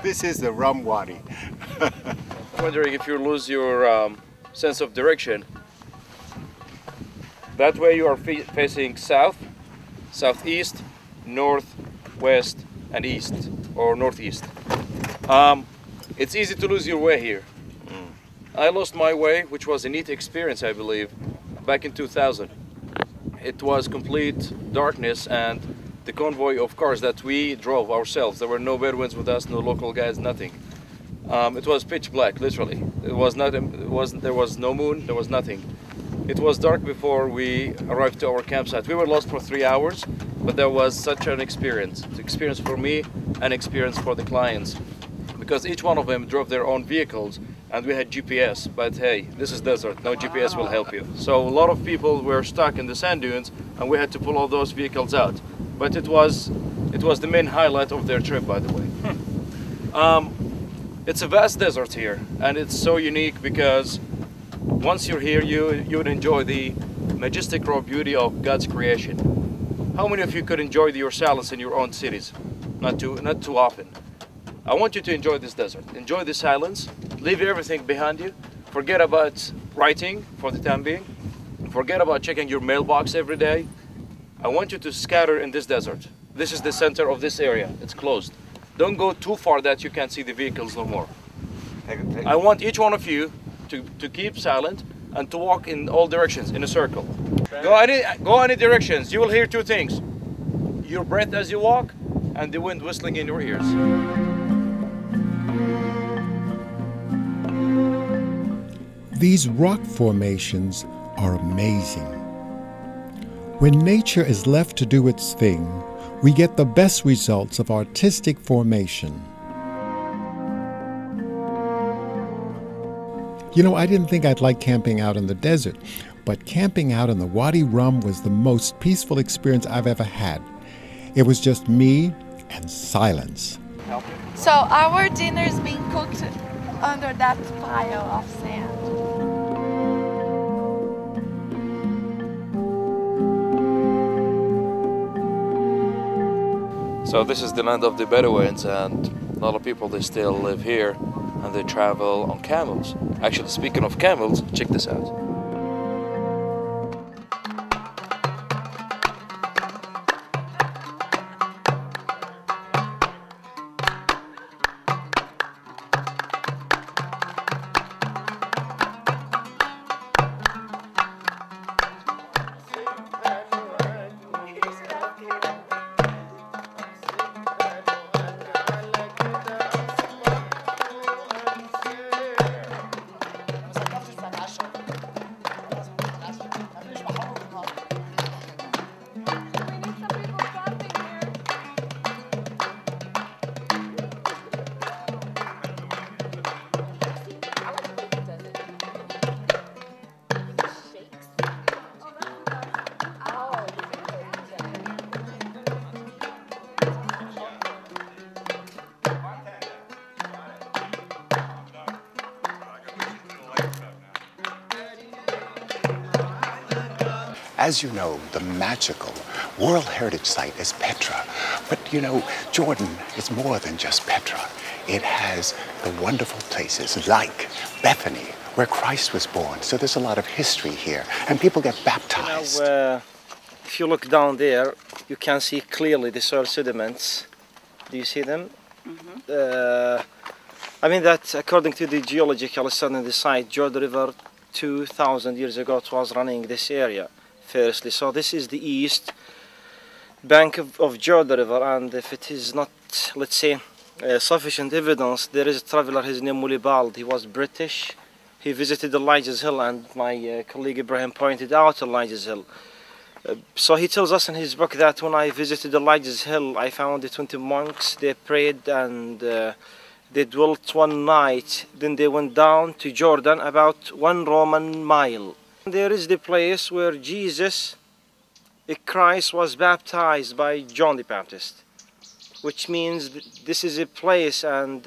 This is the Rum Wadi. Wondering if you lose your sense of direction. That way you are facing south, southeast, north, west, and east, or northeast. It's easy to lose your way here. I lost my way, which was a neat experience, I believe, back in 2000. It was complete darkness and the convoy of cars that we drove ourselves. There were no Bedouins with us, no local guides, nothing. It was pitch black, literally. There was no moon, there was nothing. It was dark before we arrived to our campsite. We were lost for 3 hours, but that was such an experience. It's an experience for me, an experience for the clients. Because each one of them drove their own vehicles and we had GPS, but hey, this is desert, no GPS will help you. So a lot of people were stuck in the sand dunes and we had to pull all those vehicles out. But it was the main highlight of their trip, by the way. It's a vast desert here and it's so unique because once you're here, you would enjoy the majestic raw beauty of God's creation. How many of you could enjoy your silence in your own cities? Not too often. I want you to enjoy this desert. Enjoy the silence. Leave everything behind you. Forget about writing for the time being. Forget about checking your mailbox every day. I want you to scatter in this desert. This is the center of this area. It's closed. Don't go too far that you can't see the vehicles no more. I want each one of you to keep silent and to walk in all directions in a circle. Go any directions. You will hear two things. Your breath as you walk and the wind whistling in your ears. These rock formations are amazing. When nature is left to do its thing, we get the best results of artistic formation. You know, I didn't think I'd like camping out in the desert, but camping out in the Wadi Rum was the most peaceful experience I've ever had. It was just me and silence. So our dinner is being cooked under that pile of sand. So this is the land of the Bedouins, and a lot of people, they still live here and they travel on camels. Actually, speaking of camels, check this out. As you know, the magical World Heritage Site is Petra. But you know, Jordan is more than just Petra. It has the wonderful places like Bethany, where Christ was born. So there's a lot of history here, and people get baptized. You know, if you look down there, you can see clearly the soil sediments. Do you see them? Mm-hmm. I mean that according to the geological study on the site, Jordan River 2,000 years ago it was running this area. Firstly, so this is the east bank of Jordan River, and if it is not, let's say, sufficient evidence, there is a traveler, his name Mulibald. He was British. He visited Elijah's Hill, and my colleague Ibrahim pointed out Elijah's Hill. So he tells us in his book that when I visited Elijah's Hill, I found the 20 monks. They prayed and they dwelt one night. Then they went down to Jordan, about 1 Roman mile. There is the place where Jesus, Christ, was baptized by John the Baptist, which means this is a place, and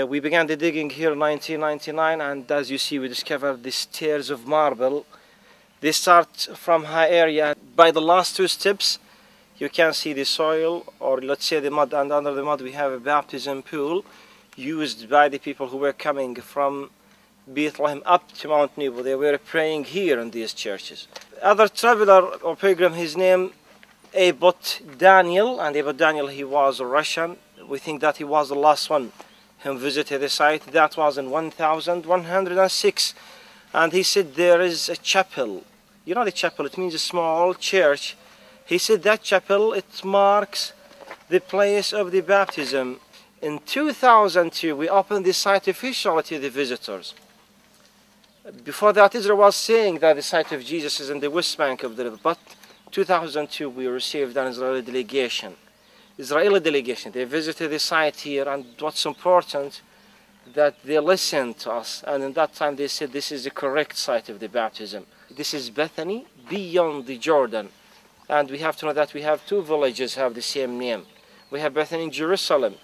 we began the digging here in 1999, and as you see, we discovered the stairs of marble. They start from high area. By the last 2 steps, You can see the soil, or let's say the mud, and under the mud we have a baptism pool used by the people who were coming from Bethlehem up to Mount Nebo. They were praying here in these churches. Other traveler or pilgrim, his name Abbot Daniel, and Abbot Daniel, he was a Russian. We think that he was the last one who visited the site. That was in 1106, and he said there is a chapel. You know the chapel, it means a small church. He said that chapel, it marks the place of the baptism. In 2002, we opened the site officially to the visitors. Before that, Israel was saying that the site of Jesus is in the west bank of the river, but 2002 we received an Israeli delegation. They visited the site here, and what's important, that they listened to us, and in that time they said this is the correct site of the baptism. This is Bethany Beyond the Jordan, and we have to know that we have two villages have the same name. We have Bethany in Jerusalem.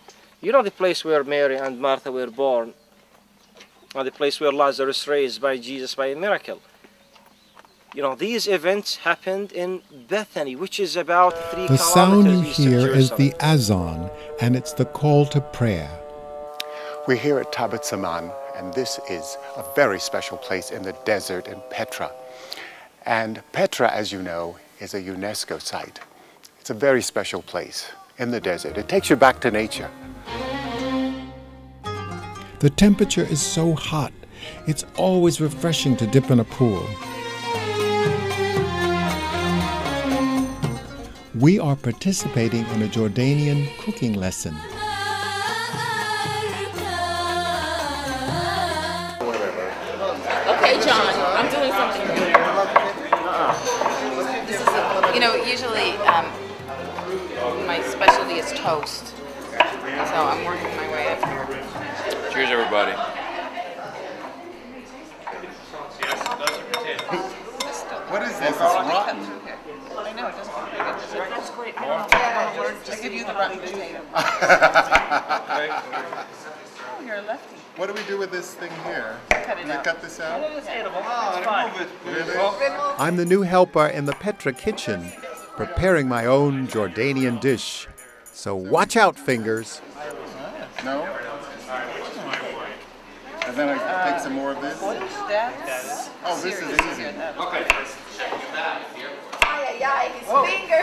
You know the place where Mary and Martha were born, or the place where Lazarus raised by Jesus by a miracle. You know, these events happened in Bethany, which is about 3 The kilometers sound you east of hear is Jerusalem. the azan, and it's the call to prayer. We're here at Tabat Saman, and this is a very special place in the desert in Petra. And Petra, as you know, is a UNESCO site. It's a very special place in the desert. It takes you back to nature. The temperature is so hot, it's always refreshing to dip in a pool. We are participating in a Jordanian cooking lesson. Okay, John, I'm doing something good. You know, usually my specialty is toast, so I'm working my way up here. Cheers, everybody. What is this? It's rotten. I know, it doesn't. That's great. I don't know. I give you the rotten potato. Oh, you're a lefty. What do we do with this thing here? Cut it Do we out. cut this out? It's edible. It's fine. Really? I'm the new helper in the Petra kitchen, preparing my own Jordanian dish. So watch out, fingers. No? And then I take some more of this? That's Oh, this is easy. Ay, ay, ay, his finger.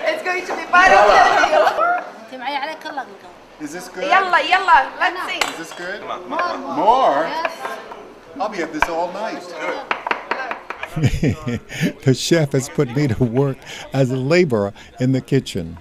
It's going to be part of the video. Is this good? Yalla, yalla, let's see. Is this good? More? I'll be at this all night. The chef has put me to work as a laborer in the kitchen.